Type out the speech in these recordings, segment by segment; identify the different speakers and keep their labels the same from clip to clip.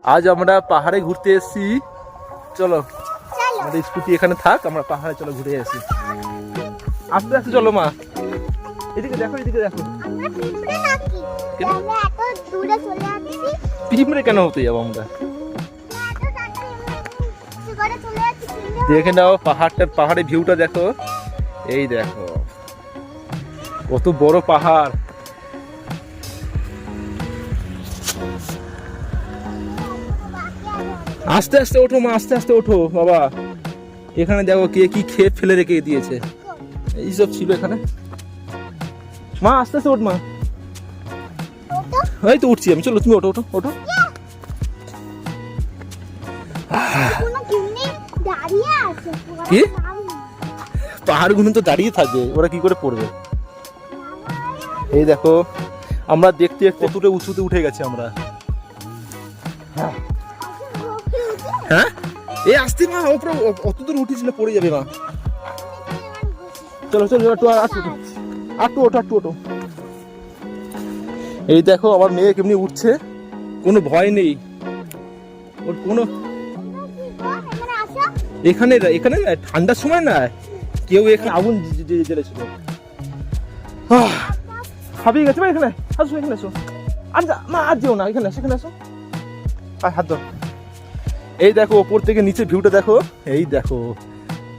Speaker 1: আজ আমরা পাহাড়ে ঘুরতে এসেছি। চলো আমাদের স্কুটি এখানে থাক, আমরা পাহাড়ে চলো ঘুরে আসি। আস্তে আস্তে চলো মা, এদিকে দেখো এদিকে দেখো। পিঁপড়ে কেন হতে যাবো আমরা? দেখে নাও পাহাড়ের ভিউটা দেখো। এই দেখো কত বড় পাহাড়। আস্তে আস্তে ওঠো মা, আস্তে আস্তে ওঠো বাবা। এখানে দেখো কে কি খেয়ে ফেলে রেখে দিয়েছে, এইসব ছিল এখানে। মা আস্তে আস্তে ওঠ মা। এই তো উঠছি আমি, চলো তুমি ওঠো ওঠো ওঠো। কি পাহাড়গুলো তো দাঁড়িয়ে থাকবে, ওরা কি করে পড়বে? এই দেখো আমরা দেখতে কতটা উঁচুতে উঠে গেছি আমরা। হ্যাঁ এই আসতে মা, ওপরে অত দূর উঠেছিল পড়ে যাবে মা। চলো চলো একটু আটটু ওঠো আটটু ওঠো। এই দেখো আমার মেয়ে কেমনি উঠছে, কোনো ভয় নেই ওর কোনো। এখানে এখানে ঠান্ডার সময় না কেউ এখানে আগুন জ্বেলেছিল। হাবিয়ে গেছে ভাই, এখানে আসো এখানে আসো। আর মা আর যেও না, এখানে আসো এখানে আসো। আর হাত দাও। এই দেখো ওপর থেকে নিচে ভিউটা দেখো। এই দেখো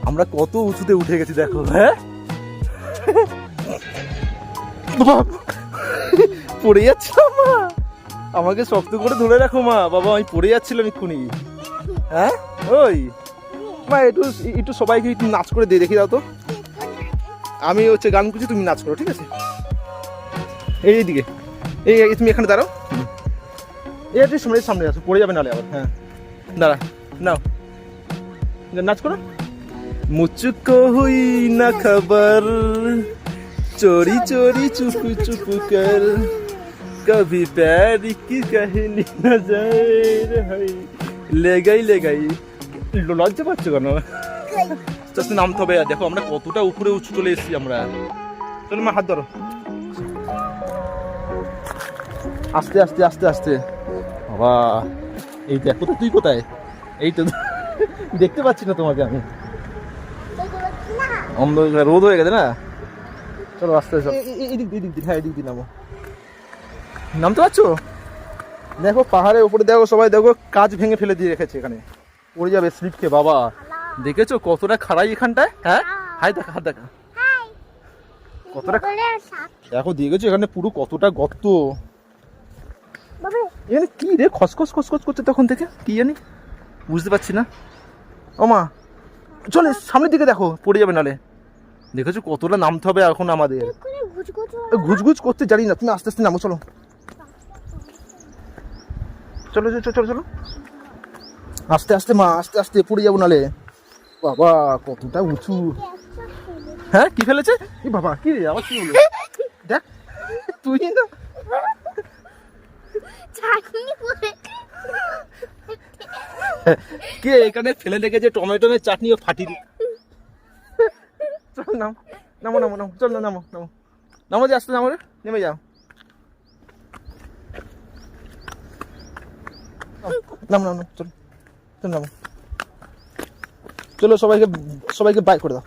Speaker 1: আমরা কত উঁচুতে উঠে গেছি দেখো। হ্যাঁ পড়ে যাচ্ছিলাম মা, আমাকে শক্ত করে ধরে রাখো মা। বাবা আমি পড়ে যাচ্ছিলাম এক্ষুনি। হ্যাঁ ওই মা একটু একটু সবাইকে একটু নাচ করে দিয়ে দেখি দাও তো। আমি হচ্ছে গান করছি, তুমি নাচ করো ঠিক আছে? এইদিকে এই তুমি এখানে দাঁড়াও। এই সামনে আসো, পড়ে যাবে নালে আবার। হ্যাঁ দাঁড়া নাও, নাচ করো। মুঝকো হুই না খবর চোরি চোরি চুপ চুপ কর কভি প্যার কি কাহিনী নজর হয় লে গাই। লজ্জা পাচ্ছ কেন? নামতে হবে। দেখো আমরা কতটা উপরে উঁচু চলে এসেছি আমরা। চলো মা হাত ধরো। আস্তে আস্তে আস্তে আস্তে বাবা। এই দেখো তো, তুই কোথায়? এই তো দেখতে পাচ্ছি না তোমাকে আমি, রোদ হয়ে গেছে না। চলো আস্তে আস্তে এদিক দিন। হ্যাঁ এদিক দিন নামো, নামতে পারছো? দেখো পাহাড়ের উপরে দেখো সবাই, দেখো কাজ ভেঙে ফেলে দিয়ে রেখেছে, এখানে পড়ে যাবে স্লিপ খেয়ে। বাবা দেখেছো কতটা খাড়াই এখানটায়? হ্যাঁ হাই দেখা, হাত দেখা কতটা দেখো। দেখেছো এখানে পুরো কতটা গর্ত। এখানে কি রে খসখস খসখস করছে তখন থেকে, কি জানি বুঝতে পারছি না। ও মা চলে সামনের দিকে দেখো, পড়ে যাবে নালে। দেখেছো কতটা নামতে হবে এখন আমাদের। ঘুচঘুচ করতে জানি না, তুমি আস্তে আস্তে নামো। চলো চলো চলো চলো চলো আস্তে আস্তে মা, আস্তে আস্তে পড়ে যাবো নালে। বাবা কতটা উঁচু। হ্যাঁ কি ফেলেছে? বাবা কি রে আবার কি হলো? দেখ তুই না কে এখানে ফেলে রেখেছে টমেটোর চাটনি ও ফাটি। চল নামো নামো নামো নামো, চল নামো নামো নামো, যে আসতে নামো রে, নেমে যাও। নামো নামো চলো চল নামো। চলো সবাইকে বাই করে দাও।